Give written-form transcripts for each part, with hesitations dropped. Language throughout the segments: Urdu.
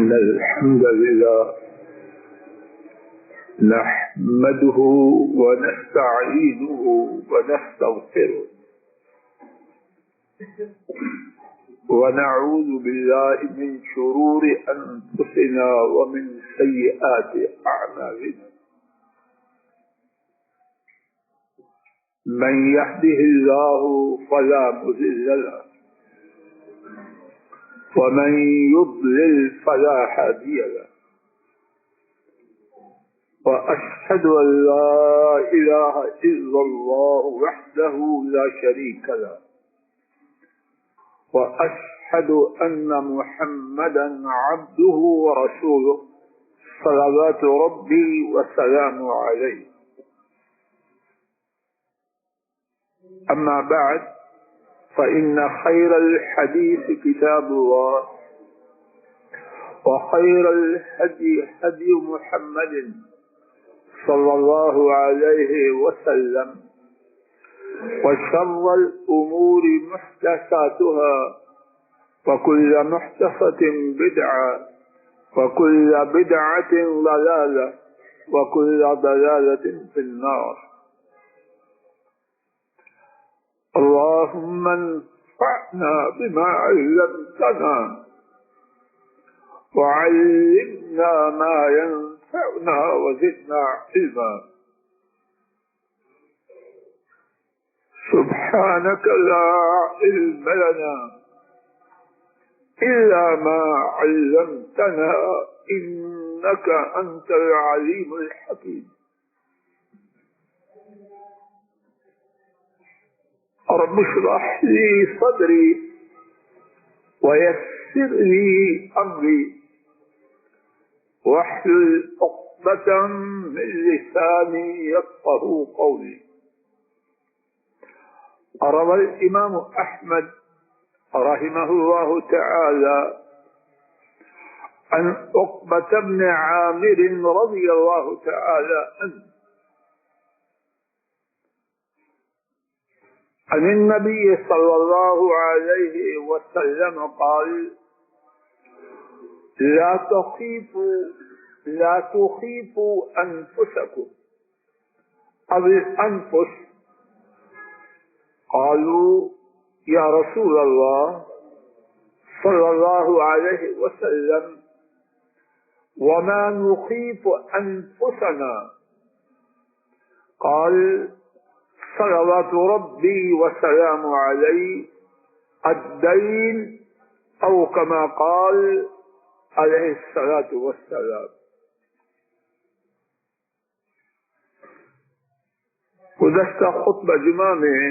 إن الحمد لله نحمده ونستعينه ونستغفره ونعوذ بالله من شرور أنفسنا ومن سيئات أعمالنا من يهده الله فلا مضل له ومن يضلل فلا هادي له وأشهد أن لا إله إلا الله وحده لا شريك له وأشهد أن محمدا عبده ورسوله صلوات ربي وسلامه عليه. أما بعد فإن خير الحديث كتاب الله وخير الهدي هدي محمد صلى الله عليه وسلم وشر الأمور محدثاتها وكل محدثة بدعة وكل بدعة ضلالة وكل ضلالة في النار. اللهم انفعنا بما علمتنا وعلمنا ما ينفعنا وزدنا علما. سبحانك لا علم لنا إلا ما علمتنا إنك أنت العليم الحكيم. رب اشرح لي صدري ويسر لي أمري واحلل عقدة من لساني يفقهوا قولي. روى الإمام أحمد رحمه الله تعالى عن عقبة بن عامر رضي الله تعالى عنه عن النبي صلى الله عليه وسلم قال: لا تخيفوا أنفسكم أو الأنفس. قالوا: يا رسول الله صلى الله عليه وسلم وما نخيف أنفسنا؟ قال: صلوات ربي وسلامه عليه الدين أو كما قال عليه الصلاة والسلام. گزشتہ خطبہ جمعہ میں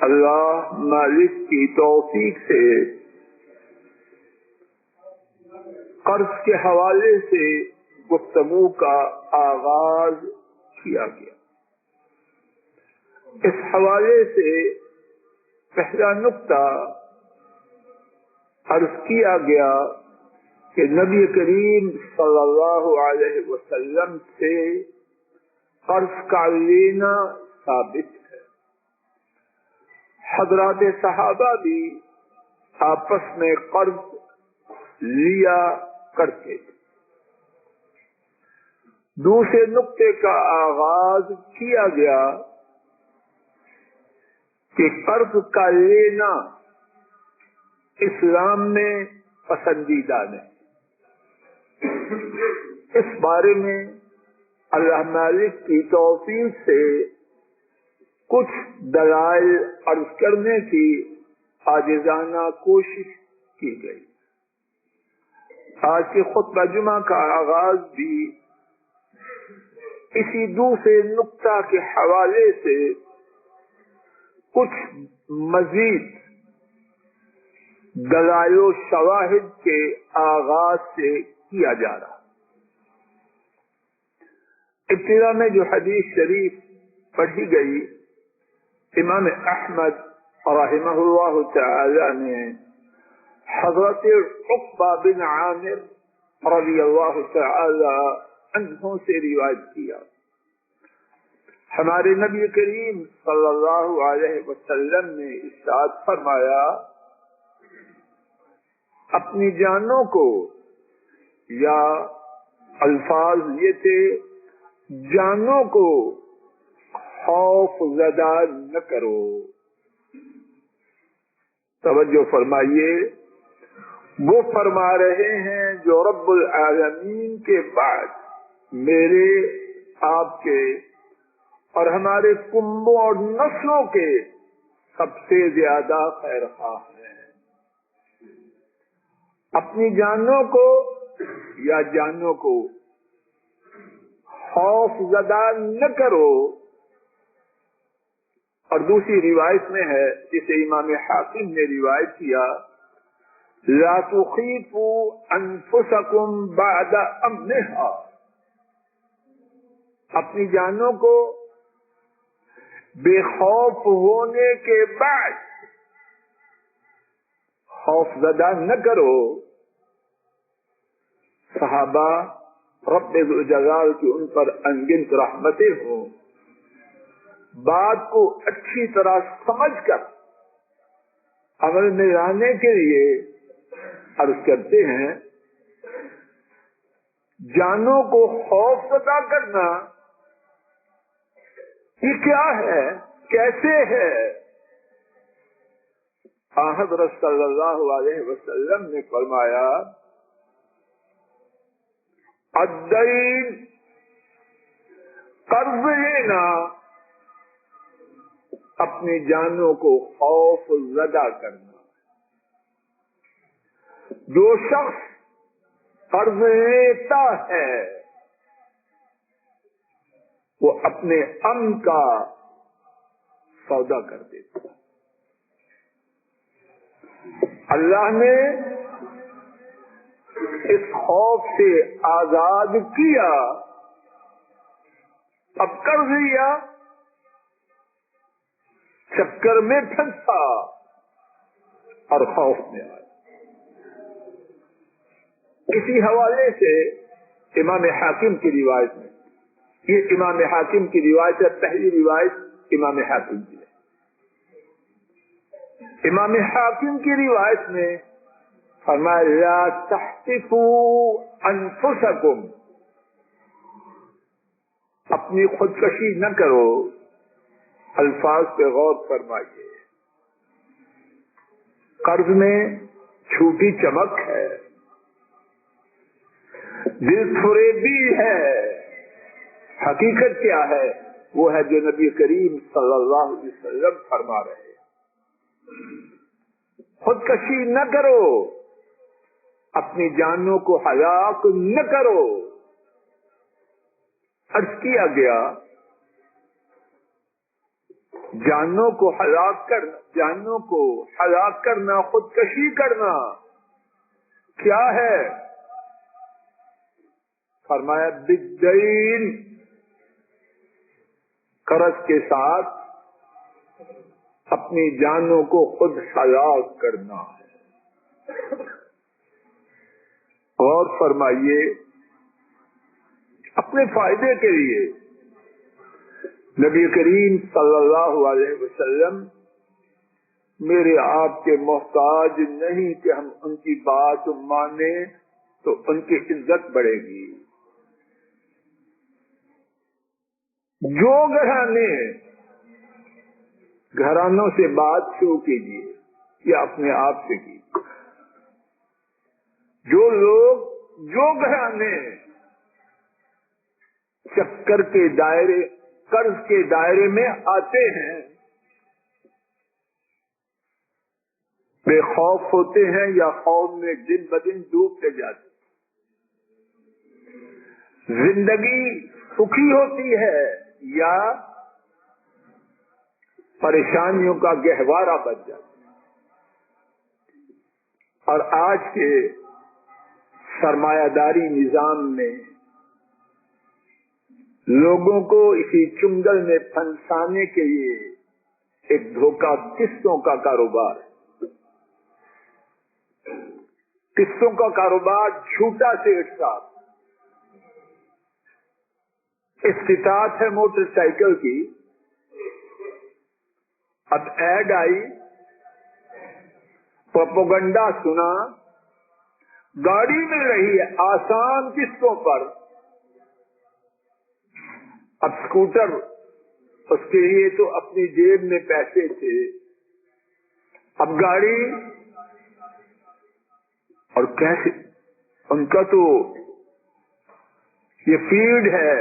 اللہ مالک کی توفیق سے قرض کے حوالے سے گفتگو کا آغاز کیا گیا. اس حوالے سے پہلا نقطہ عرض کیا گیا کہ نبی کریم صلی اللہ علیہ وسلم سے قرض کا لینا ثابت ہے. حضرات صحابہ بھی آپس میں قرض لیا کرتے تھے. دوسرے نقطے کا آغاز کیا گیا کہ قرض کا لینا اسلام میں پسندیدہ نہیں. اس بارے میں اللہ مالک کی توفیق سے کچھ دلائل عرض کرنے کی عاجزانہ کوشش کی گئی. آج کے خطبہ جمعہ کا آغاز بھی اسی دوسرے نقطہ کے حوالے سے کچھ مزید دلائل و شواہد کے آغاز سے کیا جا رہا. ابتدا میں جو حدیث شریف پڑھی گئی امام احمد رحمہ اللہ تعالی نے حضرت عقبہ بن عامر رضی اللہ تعالی عنہ سے روایت کیا. ہمارے نبی کریم صلی اللہ علیہ وسلم نے ارشاد فرمایا: اپنی جانوں کو یا الفاظ یہ تھے جانوں کو خوف زدہ نہ کرو. توجہ فرمائیے، وہ فرما رہے ہیں جو رب العالمین کے بعد میرے، آپ کے اور ہمارے کنبوں اور نسلوں کے سب سے زیادہ خیر خواہ ہیں. اپنی جانوں کو یا جانوں کو خوف زدہ نہ کرو. اور دوسری روایت میں ہے جسے امام حاکم نے روایت کیا، لا تخیفوا انفسکم بعد امنها، اپنی جانوں کو بے خوف ہونے کے بعد خوف زدہ نہ کرو. صحابہ رب ذوالجلال کی ان پر انگنت رحمتیں ہوں، بات کو اچھی طرح سمجھ کر عمل میں لانے کے لیے عرض کرتے ہیں، جانوں کو خوف زدہ کرنا یہ کیا ہے، کیسے ہے؟ حضرت صلی اللہ علیہ وسلم نے فرمایا، الدین، قرض لینا اپنی جانوں کو خوف زدہ کرنا. جو شخص قرض لیتا ہے وہ اپنے امن کا سودا کر دیتا ہے. اللہ نے اس خوف سے آزاد کیا، اب قرض لیا، چکر میں پھنسا اور خوف میں آیا. اسی حوالے سے امام حاکم کی روایت میں، یہ امام حاکم کی روایت ہے، پہلی روایت امام حاکم کی ہے. امام حاکم کی روایت میں فرمایا، لا تحتفوا انفسکم، اپنی خودکشی نہ کرو. الفاظ پہ غور فرمائیے. قرض میں جھوٹی چمک ہے، دل فریبی ہے. حقیقت کیا ہے؟ وہ ہے جو نبی کریم صلی اللہ علیہ وسلم فرما رہے ہیں. خودکشی نہ کرو، اپنی جانوں کو ہلاک نہ کرو. عرض کیا گیا، جانوں کو ہلاک کرنا، خودکشی کرنا کیا ہے؟ فرمایا، بالدین، قرض کے ساتھ اپنی جانوں کو خود ہلاک کرنا ہے. غور فرمائیے، اپنے فائدے کے لیے نبی کریم صلی اللہ علیہ وسلم میرے آپ کے محتاج نہیں کہ ہم ان کی بات مانیں تو ان کی عزت بڑھے گی. جو گھرانوں سے بات شروع کیجیے یا اپنے آپ سے کی. جو لوگ، جو گھرانے چکر کے دائرے، قرض کے دائرے میں آتے ہیں، بے خوف ہوتے ہیں یا خوف میں دن بدن ڈوبتے جاتے. زندگی سکھی ہوتی ہے یا پریشانیوں کا گہوارہ بن جاتا ہے. اور آج کے سرمایہ داری نظام میں لوگوں کو اسی چنگل میں پھنسانے کے لیے ایک دھوکہ قسطوں کا کاروبار ہے. قسطوں کا کاروبار جھوٹا سے اٹھتا. استطاعت ہے موٹر سائیکل کی، اب ایڈ آئی، پروپیگنڈا سنا، گاڑی مل رہی ہے آسان قسطوں پر. اب اسکوٹر اس کے لیے تو اپنی جیب میں پیسے تھے، اب گاڑی اور کیسے ان کا تو یہ فیلڈ ہے،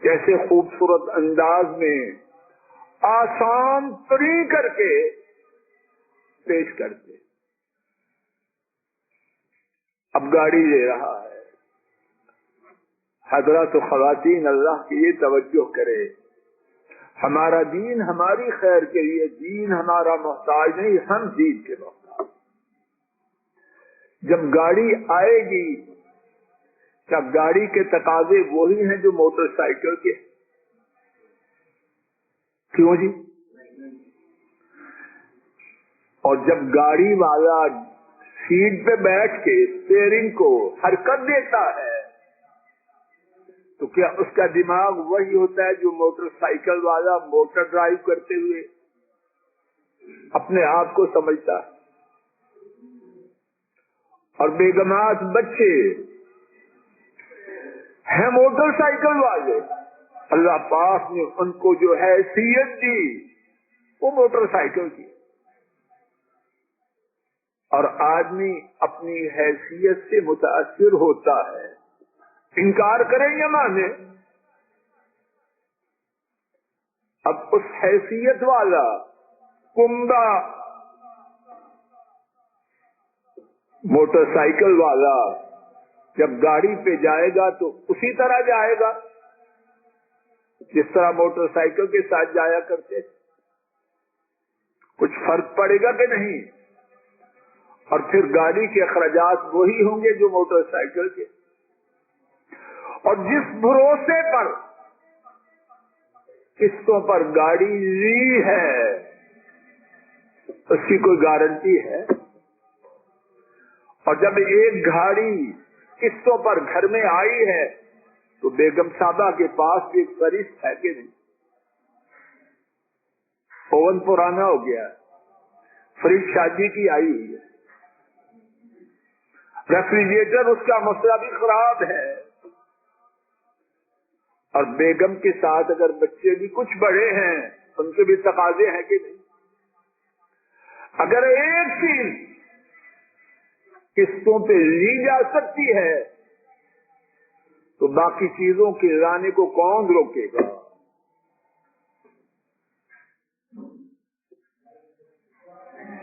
کیسے خوبصورت انداز میں آسان تری کر کے پیش کرتے. اب گاڑی لے رہا ہے. حضرات و خواتین اللہ کی یہ توجہ کرے، ہمارا دین ہماری خیر کے لیے، دین ہمارا محتاج نہیں، ہم دین کے محتاج. جب گاڑی آئے گی کیا گاڑی کے تقاضے وہی ہیں جو موٹر سائیکل کے؟ کیوں جی؟ اور جب گاڑی والا سیٹ پہ بیٹھ کے اسٹیئرنگ کو حرکت دیتا ہے تو کیا اس کا دماغ وہی ہوتا ہے جو موٹر سائیکل والا موٹر ڈرائیو کرتے ہوئے اپنے آپ کو سمجھتا ہے؟ اور بیگمات بچے ہیں موٹر سائیکل والے، اللہ پاک نے ان کو جو حیثیت دی وہ موٹر سائیکل کی. اور آدمی اپنی حیثیت سے متاثر ہوتا ہے، انکار کریں یا مانے. اب اس حیثیت والا کنبا موٹر سائیکل والا جب گاڑی پہ جائے گا تو اسی طرح جائے گا جس طرح موٹر سائیکل کے ساتھ جایا کرتے. کچھ فرق پڑے گا کہ نہیں؟ اور پھر گاڑی کے اخراجات وہی ہوں گے جو موٹر سائیکل کے. اور جس بھروسے پر قسطوں پر گاڑی لی ہے اس کی کوئی گارنٹی ہے؟ اور جب ایک گاڑی قسطوں پر گھر میں آئی ہے تو بیگم صاحبہ کے پاس بھی ایک فہرست ہے کہ نہیں؟ اوون پرانا ہو گیا، فریج شادی کی آئی ہوئی ہے، ریفریجریٹر اس کا مسئلہ بھی خراب ہے. اور بیگم کے ساتھ اگر بچے بھی کچھ بڑے ہیں ان کے بھی تقاضے ہیں کہ نہیں؟ اگر ایک چیز قسطوں پہ لی جا سکتی ہے تو باقی چیزوں کے لانے کو کون روکے گا؟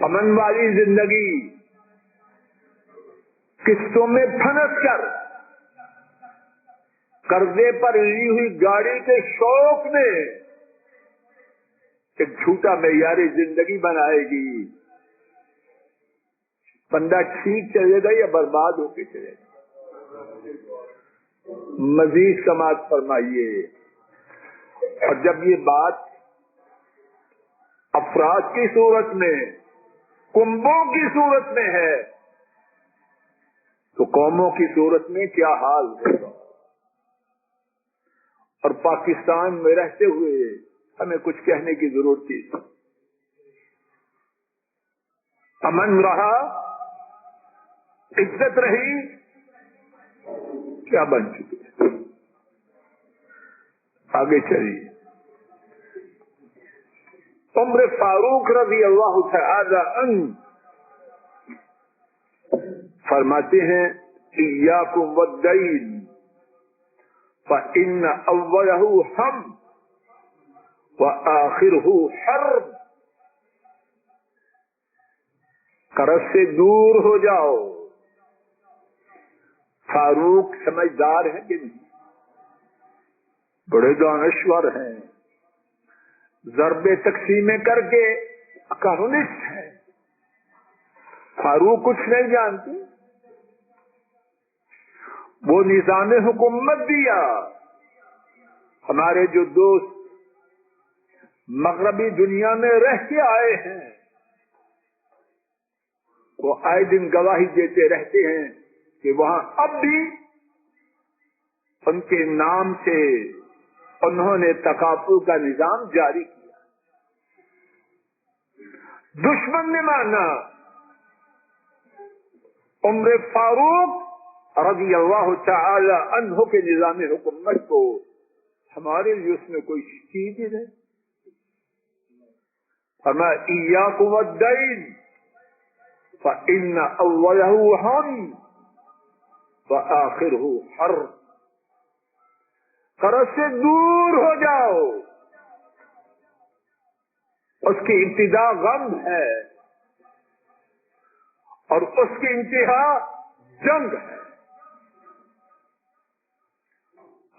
امن والی زندگی قسطوں میں پھنس کر قرضے پر لی ہوئی گاڑی کے شوق میں ایک جھوٹا معیاری زندگی بنائے گی. بندہ ٹھیک چلے گا یا برباد ہو کے چلے گا؟ مزید سماعت فرمائیے. اور جب یہ بات افراد کی صورت میں، کنبوں کی صورت میں ہے تو قوموں کی صورت میں کیا حال ہوگا؟ اور پاکستان میں رہتے ہوئے ہمیں کچھ کہنے کی ضرورت تھی. امن رہا، عزت رہی، کیا بن چکی ہے؟ آگے چلیے. عمر فاروق رضی اللہ تعالی عنہ فرماتے ہیں ایاکم والدین فإن أوله هم وآخره حرب. قرض سے دور ہو جاؤ. فاروق سمجھدار ہیں کہ نہیں؟ بڑے دانشور ہیں، ضربے تقسیمیں کر کے اکانومسٹ ہیں. فاروق کچھ نہیں جانتے. وہ نظام حکومت دیا. ہمارے جو دوست مغربی دنیا میں رہ کے آئے ہیں وہ آئے دن گواہی دیتے رہتے ہیں کہ وہاں اب بھی ان کے نام سے انہوں نے تکافل کا نظام جاری کیا. دشمن نے مانا عمر فاروق رضی اللہ تعالی عنہ کے نظام حکومت کو ہمارے لیے اس میں کوئی چیز ہی نہیں. فرمایا ایاکم والدین فإن أوله هم وآخره حرب. قرض سے دور ہو جاؤ، اس کی ابتدا غم ہے اور اس کی انتہا جنگ ہے.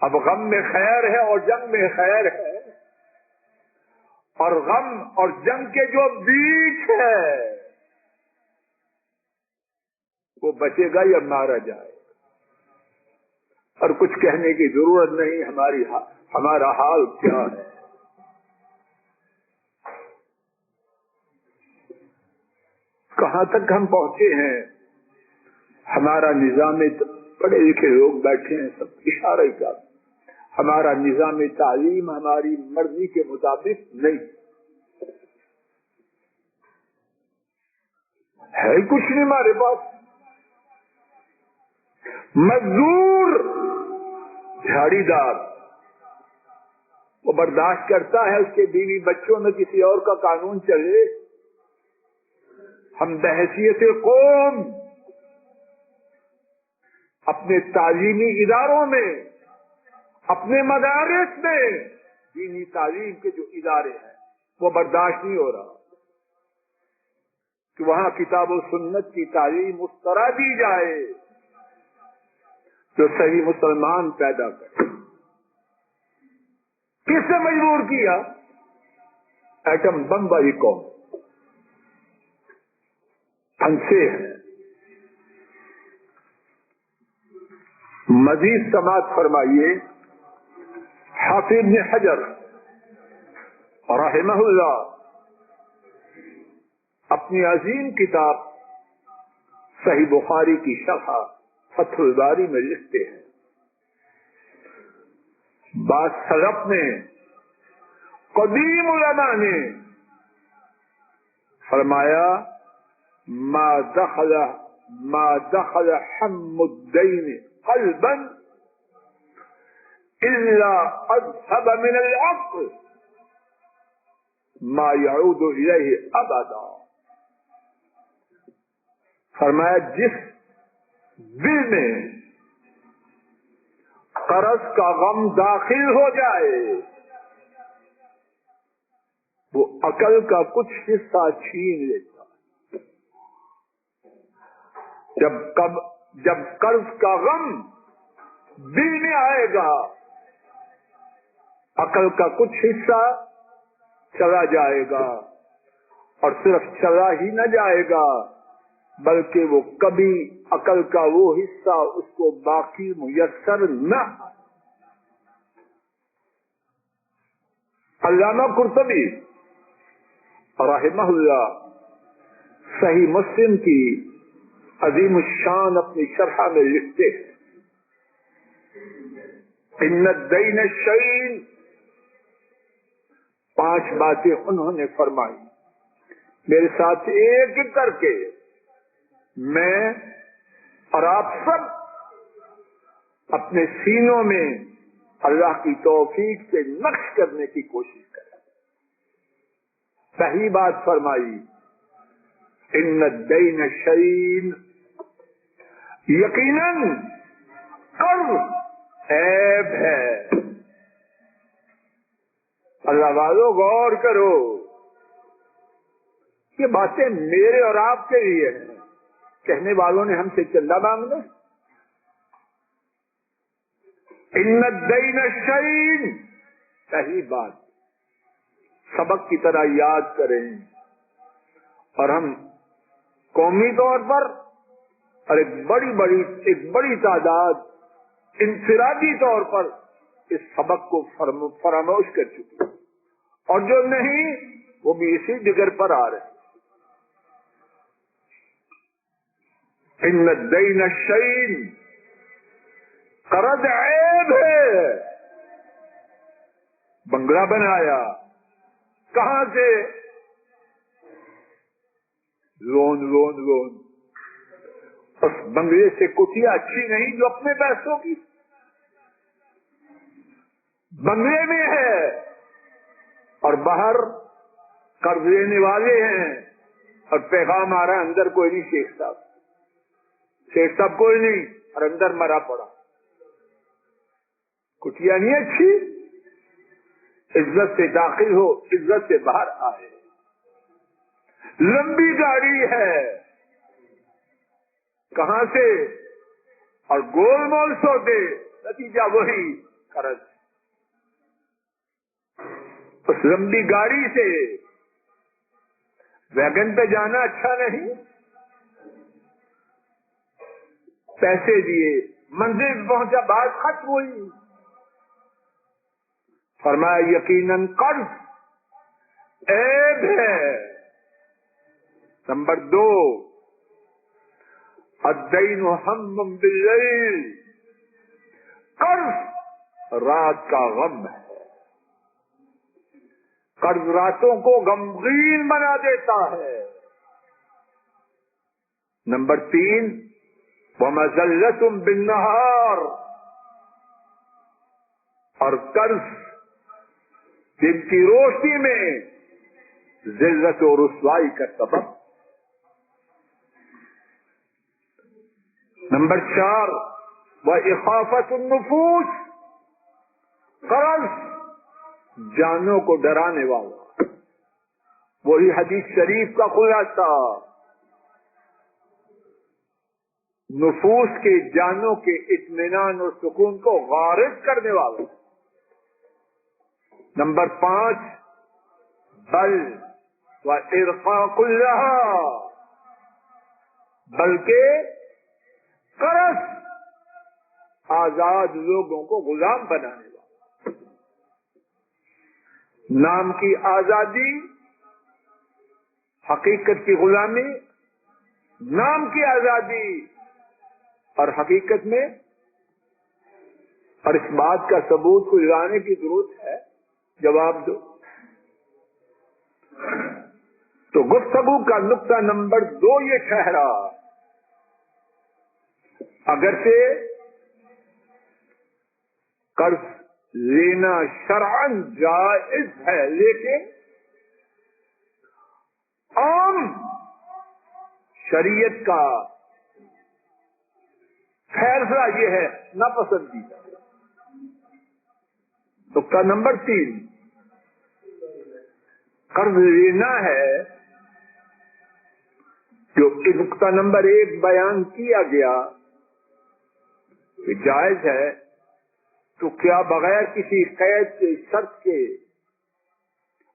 اب غم میں خیر ہے اور جنگ میں خیر ہے، اور غم اور جنگ کے جو بیچ ہے وہ بچے گا یا مارا جائے. اور کچھ کہنے کی ضرورت نہیں ہمارا حال کیا ہے. کہاں تک ہم پہنچے ہیں. ہمارا نظام، پڑھے لکھے لوگ بیٹھے ہیں سب اشارہ کا، ہمارا نظام تعلیم ہماری مرضی کے مطابق نہیں ہے. کچھ نہیں ہمارے پاس. مزدور جھاڑی دار وہ برداشت کرتا ہے اس کے بیوی بچوں میں کسی اور کا قانون چلے. ہم بحیثیت قوم اپنے تعلیمی اداروں میں، اپنے مدارس میں دینی تعلیم کے جو ادارے ہیں وہ برداشت نہیں ہو رہا کہ وہاں کتاب و سنت کی تعلیم اس طرح دی جائے جو صحیح مسلمان پیدا کرے. کس نے مجبور کیا؟ ایٹم بم والی قوم پھنسے ہیں. مزید سماعت فرمائیے. حافظ ابن حجر رحمہ اللہ اپنی عظیم کتاب صحیح بخاری کی شرح فتح الباری میں لکھتے ہیں، بعض سلف نے، قدیم علماء نے فرمایا ما دخل حم الدین قلبا الا اذهب من العقل ما يعود الیہ ابدا. فرمایا جس دل میں قرض کا غم داخل ہو جائے وہ عقل کا کچھ حصہ چھین لیتا ہے. جب قرض کا غم دل میں آئے گا عقل کا کچھ حصہ چلا جائے گا، اور صرف چلا ہی نہ جائے گا بلکہ وہ کبھی عقل کا وہ حصہ اس کو باقی میسر نہ. علامہ قرطبی رحمہ اللہ صحیح مسلم کی عظیم الشان اپنی شرح میں لکھتے ہیں ان الدین الشین. 5 باتیں انہوں نے فرمائی. میرے ساتھ ایک ایک کر کے میں اور آپ سب اپنے سینوں میں اللہ کی توفیق سے نقش کرنے کی کوشش کریں. صحیح بات فرمائی ان الدین الشین. یقیناً قرض عیب ہے. اللہ والوں غور کرو، یہ باتیں میرے اور آپ کے لیے ہیں. کہنے والوں نے ہم سے چندہ مانگنا. ان الدین الشین صحیح بات سبق کی طرح یاد کریں، اور ہم قومی طور پر اور ایک بڑی تعداد انفرادی طور پر اس سبق کو فراموش کر چکے، اور جو نہیں وہ بھی اسی جگر پر آ رہے. ان الدین الشین قرض عیب ہے. بنگلہ بنایا کہاں سے؟ لون. اس بنگلے سے کٹیا اچھی نہیں جو اپنے پیسوں کی بنگلے میں ہے اور باہر قرض لینے والے ہیں اور پیغام آ رہا ہے اندر کوئی نہیں شیخ صاحب کوئی نہیں اور اندر مرا پڑا. کٹیا نہیں اچھی, عزت سے داخل ہو, عزت سے باہر آئے. لمبی گاڑی ہے, کہاں سے, اور گول مول سودے, نتیجہ وہی قرض. اس لمبی گاڑی سے ویگن پہ جانا اچھا نہیں. پیسے دیے, منزل پہنچا, بات ختم ہوئی. فرمایا یقیناً قرض عیب ہے. نمبر 2, الدین ہم باللیل, قرض رات کا غم ہے. قرض راتوں کو غمگین بنا دیتا ہے. نمبر 3, ومذلۃ بالنہار, اور قرض دن کی روشنی میں ذلت و رسوائی کا سبب. نمبر 4, وإخافة النفوس, قرض جانوں کو ڈرانے والا. وہی حدیث شریف کا خلاصہ, نفوس کے جانوں کے اطمینان اور سکون کو غارب کرنے والا. نمبر 5, بل وإرقاق لها, بلکہ قرض آزاد لوگوں کو غلام بنانے والا. نام کی آزادی, حقیقت کی غلامی. نام کی آزادی اور حقیقت میں, اور اس بات کا ثبوت کو لانے کی ضرورت ہے, جواب دو. تو گفتگو کا نقطہ نمبر 2 یہ ٹھہرا, اگرچہ قرض لینا شرعاً جائز ہے, لیکن عام شریعت کا فیصلہ یہ ہے ناپسندیدہ. نقطہ نمبر 3, قرض لینا ہے جو نقطہ نمبر 1 بیان کیا گیا کہ جائز ہے, تو کیا بغیر کسی قید کے, شرط کے,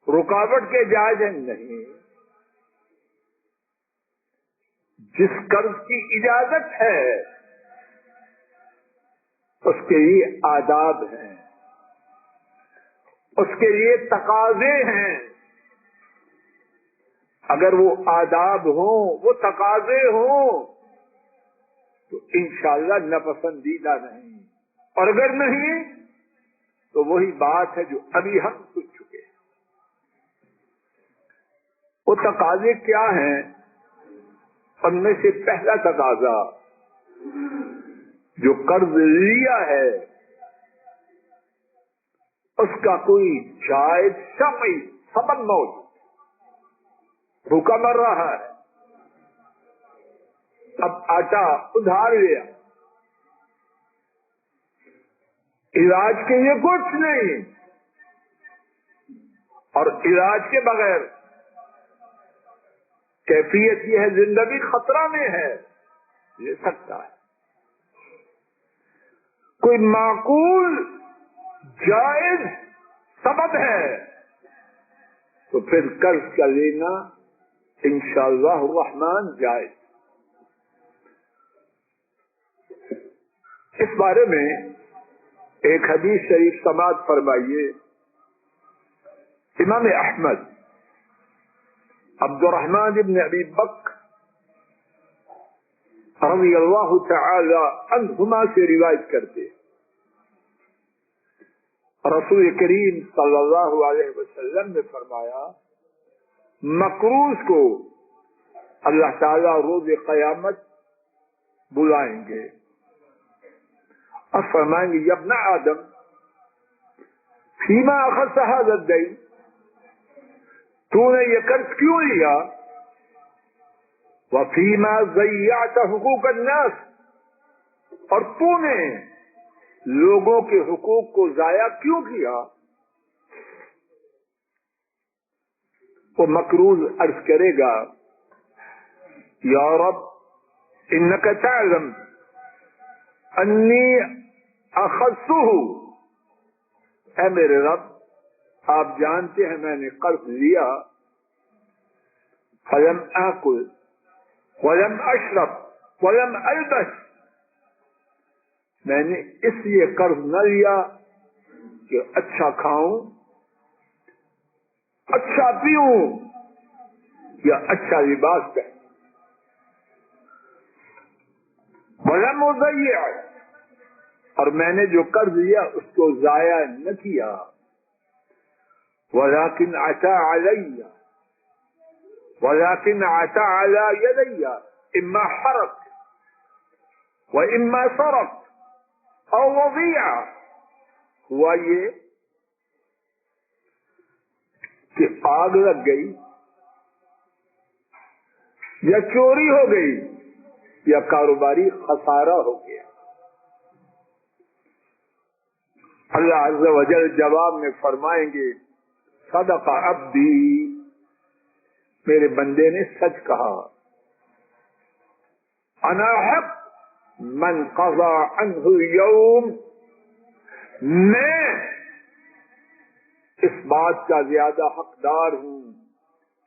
رکاوٹ کے جائز ہے؟ نہیں. جس قرض کی اجازت ہے اس کے لیے آداب ہیں, اس کے لیے تقاضے ہیں. اگر وہ آداب ہوں, وہ تقاضے ہوں, تو انشاءاللہ ناپسندیدہ نہیں. اور اگر نہیں تو وہی بات ہے جو ابھی ہم سن چکے ہیں. وہ تقاضے کیا ہیں؟ ان میں سے پہلا تقاضا, جو قرض لیا ہے اس کا کوئی جائز شرعی سبب موجود. بھوکا مر رہا ہے, اب آٹا ادھار لیا, علاج کے لیے کچھ نہیں, اور علاج کے بغیر کیفیت یہ ہے زندگی خطرہ میں ہے, لے سکتا ہے. کوئی معقول جائز سبب ہے تو پھر قرض کا لینا انشاءاللہ الرحمن جائز. اس بارے میں ایک حدیث شریف سماعت فرمائیے. امام احمد عبد الرحمن ابن ابی بکر رضی اللہ تعالی عنہما سے روایت کرتے, رسول کریم صلی اللہ علیہ وسلم نے فرمایا, مقروض کو اللہ تعالی روز قیامت بلائیں گے اور فرمائیں گے یا ابن آدم فیما اخذت هذا الدین، تو نے یہ قرض کیوں لیا؟ وفیما ضیعت حقوق الناس، اور تو نے لوگوں کے حقوق کو ضائع کیوں کیا؟ وہ مقروض عرض کرے گا یا رب انک تعلم انی اخذته، اے میرے رب آپ جانتے ہیں میں نے قرض لیا، فلم آکل ولم اشرب ولم البس، میں نے اس لیے قرض نہ لیا کہ اچھا کھاؤں، اچھا پیوں یا اچھا لباس پہنوں، ولم اضيع، اور میں نے جو قرض لیا اس کو ضائع نہ کیا، ولكن عتى علي ولكن عتى على يدي اما حرق واما سرق او وضيعة، ہوا یہ کہ آگ لگ گئی یا چوری ہو گئی یا کاروباری خسارہ ہو گیا۔ اللہ عز و جل جواب میں فرمائیں گے صدق عبدی، میرے بندے نے سچ کہا، انا حق من قضى عنه اليوم، میں اس بات کا زیادہ حقدار ہوں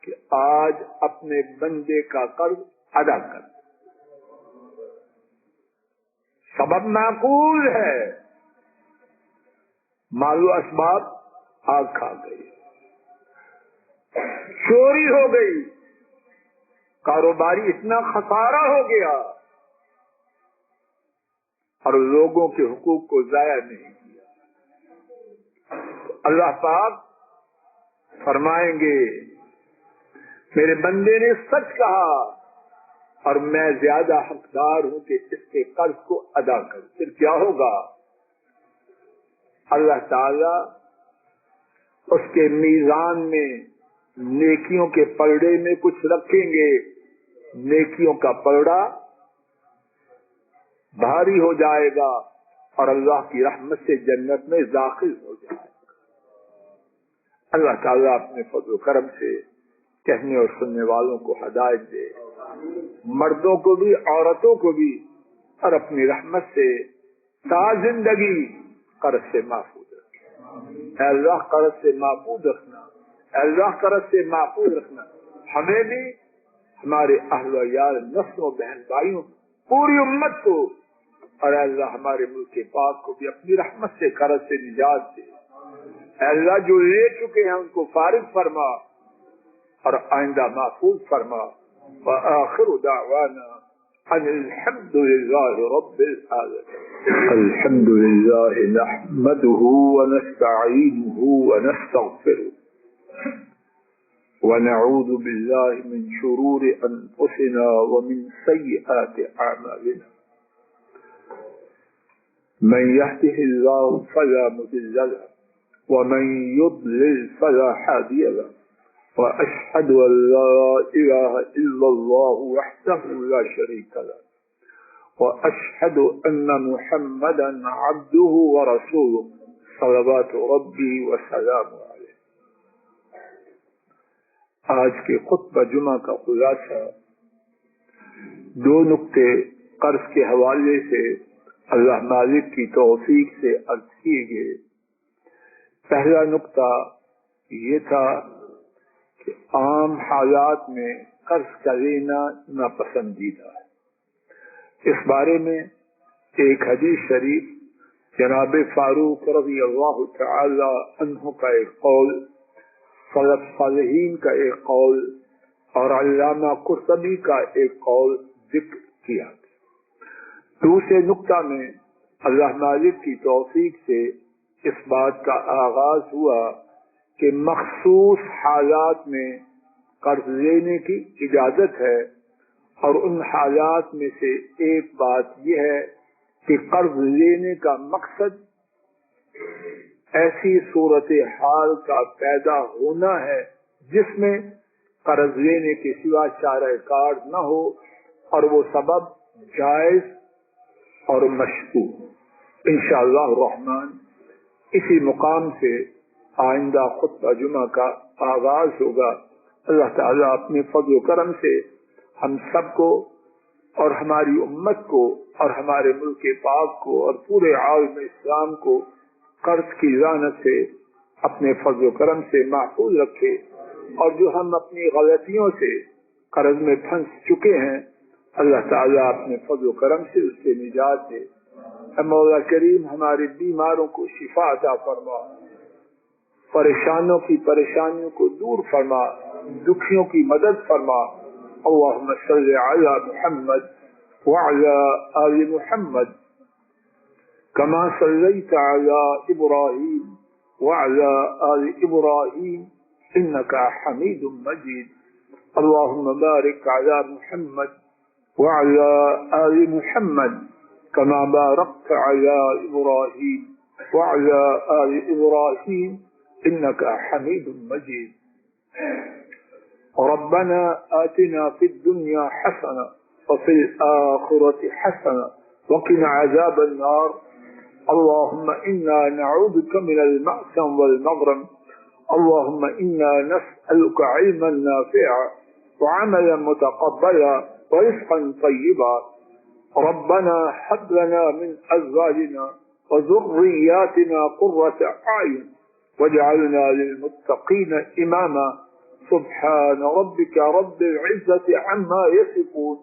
کہ آج اپنے بندے کا قرض ادا کر۔ سبب معقول ہے، مال و اسباب آگ کھا گئی، چوری ہو گئی، کاروباری اتنا خسارہ ہو گیا اور لوگوں کے حقوق کو ضائع نہیں کیا۔ اللہ پاک فرمائیں گے میرے بندے نے سچ کہا اور میں زیادہ حقدار ہوں کہ اس کے قرض کو ادا کروں۔ پھر کیا ہوگا؟ اللہ تعالی اس کے میزان میں نیکیوں کے پلڑے میں کچھ رکھیں گے، نیکیوں کا پلڑا بھاری ہو جائے گا اور اللہ کی رحمت سے جنت میں داخل ہو جائے گا۔ اللہ تعالیٰ اپنے فضل و کرم سے کہنے اور سننے والوں کو ہدایت دے، مردوں کو بھی عورتوں کو بھی، اور اپنی رحمت سے تا زندگی قرض سے محفوظ رکھے۔ اے اللہ قرض سے محفوظ رکھنا، اے اللہ قرض سے محفوظ رکھنا ہمیں بھی، ہمارے اہل و عیال، نسلوں، بہن بھائیوں، پوری امت کو، اور اے اللہ ہمارے ملک پاک کو بھی اپنی رحمت سے قرض سے نجات دے۔ اے اللہ جو لے چکے ہیں ان کو فارغ فرما اور آئندہ محفوظ فرما۔ وآخر دعوانا ان الحمد لله رب العالمين۔ الحمد لله نحمده ونستعينه ونستغفره ونعوذ بالله من شرور انفسنا ومن سيئات اعمالنا، من يهده الله فلا مضل له ومن يضلل فلا هادي له، وأشهد أن لا إله إلا الله وحده لا شريك له، وأشهد أن محمدا عبده ورسوله صلوات ربي وسلامه عليه۔ آج کے خطبہ جمعہ کا خلاصہ دو نقطے قرض کے حوالے سے اللہ مالک کی توفیق سے عرض کیے گئے۔ پہلا نقطہ یہ تھا کہ عام حالات میں قرض کا لینا ناپسندیدہ ہے۔ اس بارے میں ایک حدیث شریف، جناب فاروق رضی اللہ تعالی عنہ کا ایک قول، سلف صالحین کا ایک قول اور علامہ قرطبی کا ایک قول ذکر کیا۔ دوسرے نقطہ میں اللہ مالک کی توفیق سے اس بات کا آغاز ہوا کہ مخصوص حالات میں قرض لینے کی اجازت ہے اور ان حالات میں سے ایک بات یہ ہے کہ قرض لینے کا مقصد ایسی صورت حال کا پیدا ہونا ہے جس میں قرض لینے کے سوا چارہ کار نہ ہو، اور وہ سبب جائز اور مشروع۔ انشاءاللہ الرحمن اسی مقام سے آئندہ خطبہ جمعہ کا آغاز ہوگا۔ اللہ تعالیٰ اپنے فضل و کرم سے ہم سب کو اور ہماری امت کو اور ہمارے ملک پاک کو اور پورے عالم اسلام کو قرض کی لعنت سے اپنے فضل و کرم سے محفوظ رکھے، اور جو ہم اپنی غلطیوں سے قرض میں پھنس چکے ہیں اللہ تعالیٰ اپنے فضل و کرم سے اس سے نجات دے۔ اے مولا کریم ہمارے بیماروں کو شفا عطا فرما، پریشانوں کی پریشانیوں کو دور فرما، دکھیوں کی مدد فرما۔ اللہم صلی علی محمد وعلی آل محمد کما صلیت علی ابراہیم وعلی آل ابراہیم انک حمید مجید۔ اللہم بارک علی محمد وعلی آل محمد کما بارکت علی ابراہیم وعلی آل ابراہیم انک حمید مجید۔ ربنا آتنا في الدنيا حسنة وفي الآخرة حسنة وقنا عذاب النار۔ اللهم إنا نعوذ بك من المأثم والمغرم، اللهم إنا نسألك علما نافعا وعملا متقبلا ورزقا طيبا۔ ربنا هب لنا من أزواجنا وذرياتنا قرة أعين واجعلنا للمتقين إماما۔ سبحان ربك رب العزة عما يصفون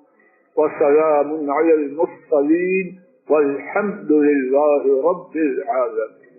وسلام على المرسلين والحمد لله رب العالمين۔